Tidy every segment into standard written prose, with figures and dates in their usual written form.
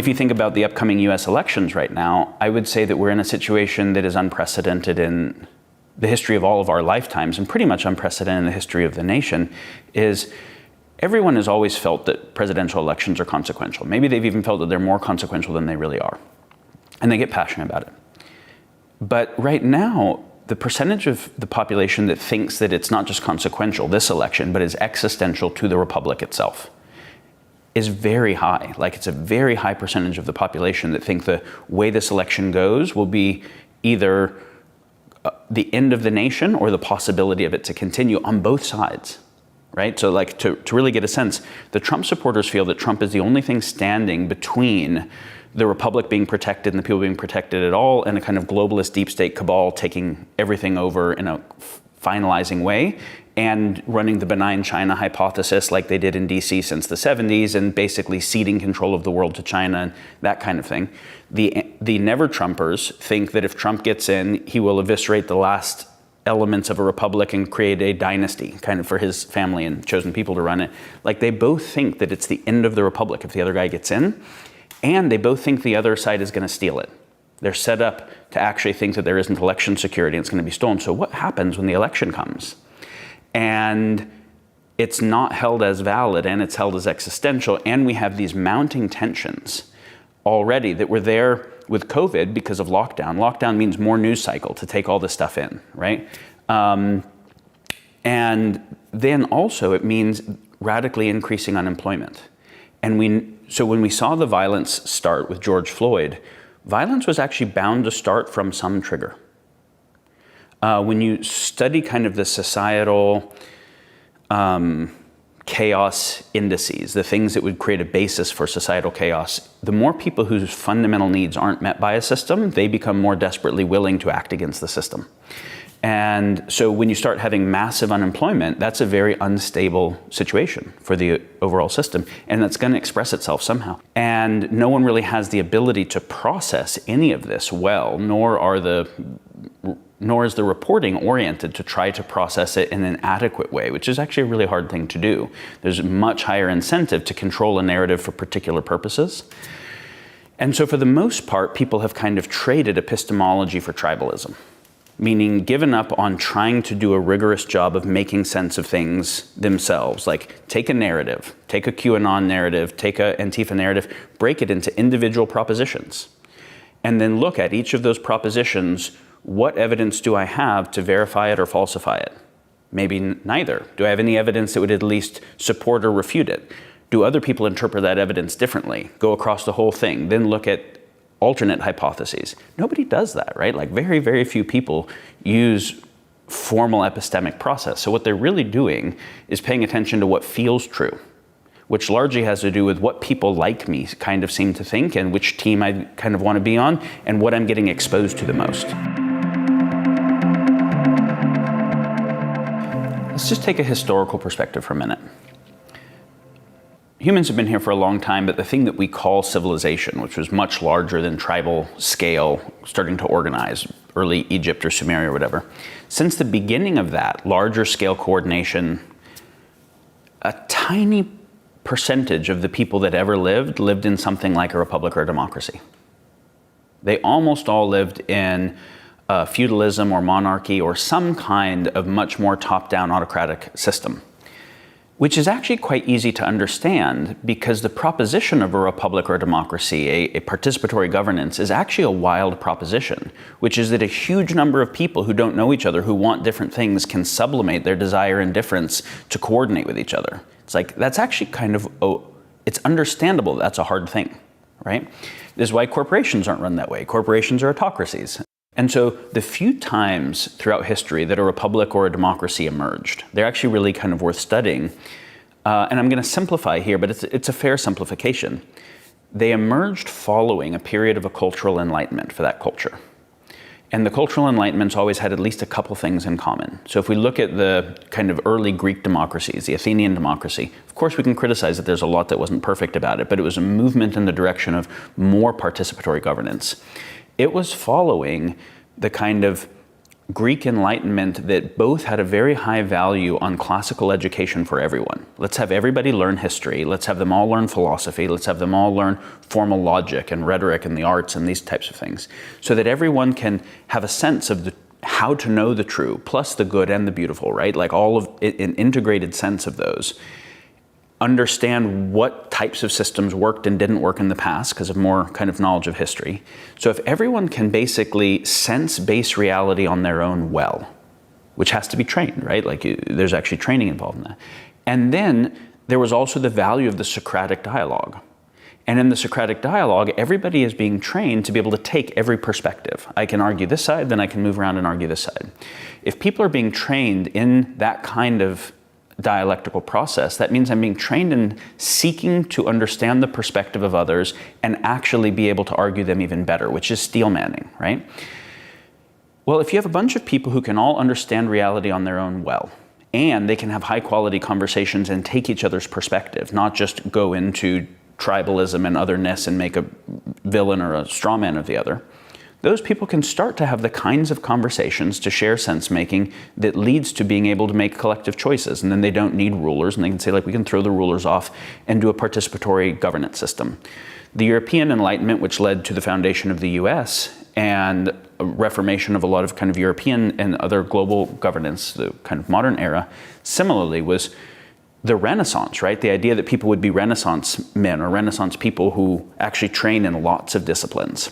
if you think about the upcoming US elections right now, I would say that we're in a situation that is unprecedented in the history of all of our lifetimes, and pretty much unprecedented in the history of the nation. Is everyone has always felt that presidential elections are consequential. Maybe they've even felt that they're more consequential than they really are. And they get passionate about it. But right now, the percentage of the population that thinks that it's not just consequential, this election, but is existential to the republic itself, is very high. Like, it's a very high percentage of the population that think the way this election goes will be either the end of the nation or the possibility of it to continue on both sides, right? So like, to really get a sense, the Trump supporters feel that Trump is the only thing standing between the republic being protected and the people being protected at all, and a kind of globalist deep state cabal taking everything over in a finalizing way, and running the benign China hypothesis like they did in DC since the 70s, and basically ceding control of the world to China and that kind of thing. The never-Trumpers think that if Trump gets in, he will eviscerate the last elements of a republic and create a dynasty kind of for his family and chosen people to run it. Like, they both think that it's the end of the republic if the other guy gets in, and they both think the other side is going to steal it. They're set up to actually think that there isn't election security and it's going to be stolen. So what happens when the election comes and it's not held as valid and it's held as existential, and we have these mounting tensions already that were there with COVID because of lockdown? Lockdown means more news cycle to take all this stuff in, right? And then also it means radically increasing unemployment. So when we saw the violence start with George Floyd, violence was actually bound to start from some trigger. When you study kind of the societal chaos indices, the things that would create a basis for societal chaos, the more people whose fundamental needs aren't met by a system, they become more desperately willing to act against the system. And so when you start having massive unemployment, that's a very unstable situation for the overall system, and that's going to express itself somehow. And no one really has the ability to process any of this well, nor is the reporting oriented to try to process it in an adequate way, which is actually a really hard thing to do. There's a much higher incentive to control a narrative for particular purposes. And so for the most part, people have kind of traded epistemology for tribalism, meaning given up on trying to do a rigorous job of making sense of things themselves. Like, take a narrative, take a QAnon narrative, take a Antifa narrative, break it into individual propositions, and then look at each of those propositions. What evidence do I have to verify it or falsify it? Maybe neither. Do I have any evidence that would at least support or refute it? Do other people interpret that evidence differently? Go across the whole thing, then look at alternate hypotheses. Nobody does that, right? Like, very, very few people use formal epistemic process. So what they're really doing is paying attention to what feels true, which largely has to do with what people like me kind of seem to think, and which team I kind of want to be on, and what I'm getting exposed to the most. Let's just take a historical perspective for a minute. Humans have been here for a long time, but the thing that we call civilization, which was much larger than tribal scale, starting to organize, early Egypt or Sumeria or whatever, since the beginning of that larger scale coordination, a tiny percentage of the people that ever lived in something like a republic or a democracy. They almost all lived in feudalism or monarchy or some kind of much more top-down autocratic system, which is actually quite easy to understand because the proposition of a republic or a democracy, a participatory governance, is actually a wild proposition, which is that a huge number of people who don't know each other, who want different things, can sublimate their desire and difference to coordinate with each other. It's like, that's actually kind of, it's understandable that's a hard thing, right? This is why corporations aren't run that way. Corporations are autocracies. And so the few times throughout history that a republic or a democracy emerged, they're actually really kind of worth studying. And I'm going to simplify here, but it's a fair simplification. They emerged following a period of a cultural enlightenment for that culture. And the cultural enlightenments always had at least a couple things in common. So if we look at the kind of early Greek democracies, the Athenian democracy, of course we can criticize that there's a lot that wasn't perfect about it, but it was a movement in the direction of more participatory governance. It was following the kind of Greek Enlightenment that both had a very high value on classical education for everyone. Let's have everybody learn history. Let's have them all learn philosophy. Let's have them all learn formal logic and rhetoric and the arts and these types of things, so that everyone can have a sense of how to know the true, plus the good and the beautiful, right? Like all of it, an integrated sense of those. Understand what types of systems worked and didn't work in the past because of more kind of knowledge of history. So if everyone can basically sense base reality on their own well, which has to be trained, right? Like there's actually training involved in that. And then there was also the value of the Socratic dialogue. And in the Socratic dialogue, everybody is being trained to be able to take every perspective. I can argue this side, then I can move around and argue this side. If people are being trained in that kind of dialectical process, that means I'm being trained in seeking to understand the perspective of others and actually be able to argue them even better, which is steelmanning, right? Well, if you have a bunch of people who can all understand reality on their own well, and they can have high quality conversations and take each other's perspective, not just go into tribalism and otherness and make a villain or a straw man of the other, those people can start to have the kinds of conversations to share sense making that leads to being able to make collective choices. And then they don't need rulers, and they can say, like, we can throw the rulers off and do a participatory governance system. The European Enlightenment, which led to the foundation of the US and a reformation of a lot of kind of European and other global governance, the kind of modern era, similarly was the Renaissance, right? The idea that people would be Renaissance men or Renaissance people who actually train in lots of disciplines,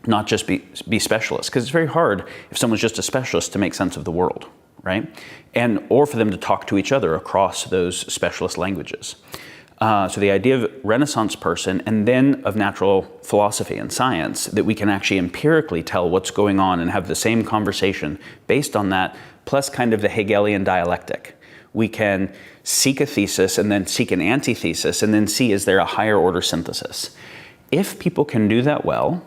not just be specialists, because it's very hard if someone's just a specialist to make sense of the world, right? And or for them to talk to each other across those specialist languages. So the idea of Renaissance person and then of natural philosophy and science, that we can actually empirically tell what's going on and have the same conversation based on that, plus kind of the Hegelian dialectic. We can seek a thesis and then seek an antithesis and then see, is there a higher order synthesis? If people can do that well,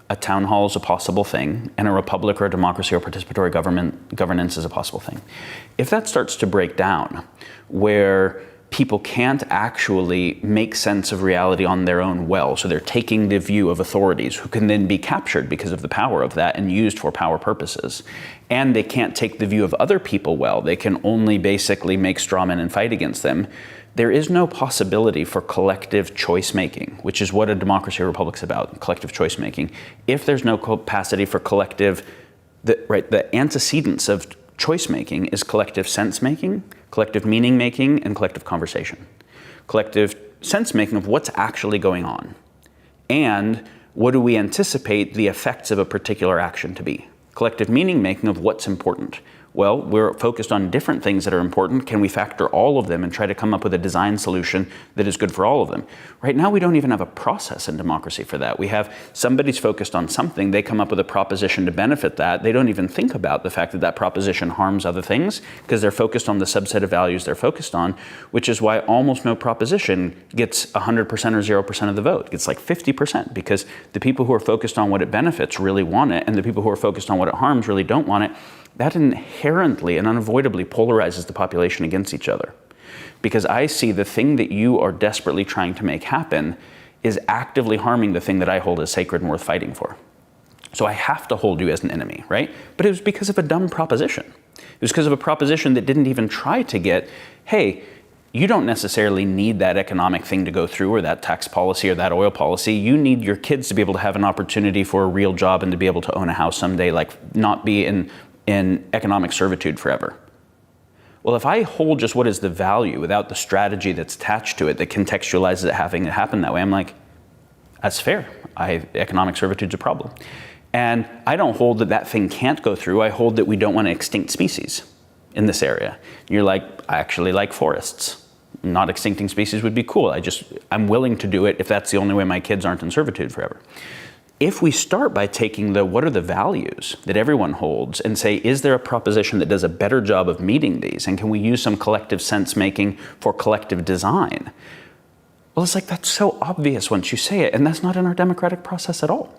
a town hall is a possible thing, and a republic or a democracy or participatory governance is a possible thing. If that starts to break down, where people can't actually make sense of reality on their own well, so they're taking the view of authorities who can then be captured because of the power of that and used for power purposes, and they can't take the view of other people well, they can only basically make straw men and fight against them, there is no possibility for collective choice making, which is what a democracy or republic is about, collective choice making. If there's no capacity for collective, the antecedents of choice making is collective sense making, collective meaning making, and collective conversation. Collective sense making of what's actually going on, and what do we anticipate the effects of a particular action to be. Collective meaning making of what's important. Well, we're focused on different things that are important. Can we factor all of them and try to come up with a design solution that is good for all of them? Right now, we don't even have a process in democracy for that. We have somebody's focused on something, they come up with a proposition to benefit that. They don't even think about the fact that that proposition harms other things because they're focused on the subset of values they're focused on, which is why almost no proposition gets 100% or 0% of the vote. It's like 50% because the people who are focused on what it benefits really want it, and the people who are focused on what it harms really don't want it. That inherently and unavoidably polarizes the population against each other. Because I see the thing that you are desperately trying to make happen is actively harming the thing that I hold as sacred and worth fighting for. So I have to hold you as an enemy, right? But it was because of a dumb proposition. It was because of a proposition that didn't even try to get, hey, you don't necessarily need that economic thing to go through or that tax policy or that oil policy. You need your kids to be able to have an opportunity for a real job and to be able to own a house someday, like not be in economic servitude forever. Well, if I hold just what is the value without the strategy that's attached to it that contextualizes it having it happen that way, I'm like, that's fair. Economic servitude's a problem. And I don't hold that that thing can't go through. I hold that we don't want to extinct species in this area. You're like, I actually like forests. Not extincting species would be cool. I'm willing to do it if that's the only way my kids aren't in servitude forever. If we start by taking what are the values that everyone holds and say, is there a proposition that does a better job of meeting these? And can we use some collective sense making for collective design? Well, it's like, that's so obvious once you say it, and that's not in our democratic process at all.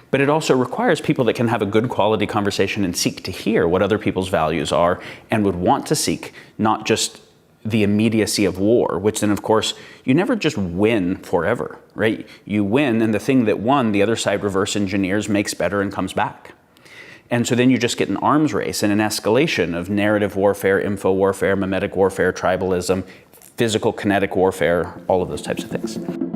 But it also requires people that can have a good quality conversation and seek to hear what other people's values are and would want to seek, not just the immediacy of war, which then, of course, you never just win forever, right? You win, and the thing that won, the other side reverse engineers, makes better, and comes back. And so then you just get an arms race and an escalation of narrative warfare, info warfare, mimetic warfare, tribalism, physical kinetic warfare, all of those types of things.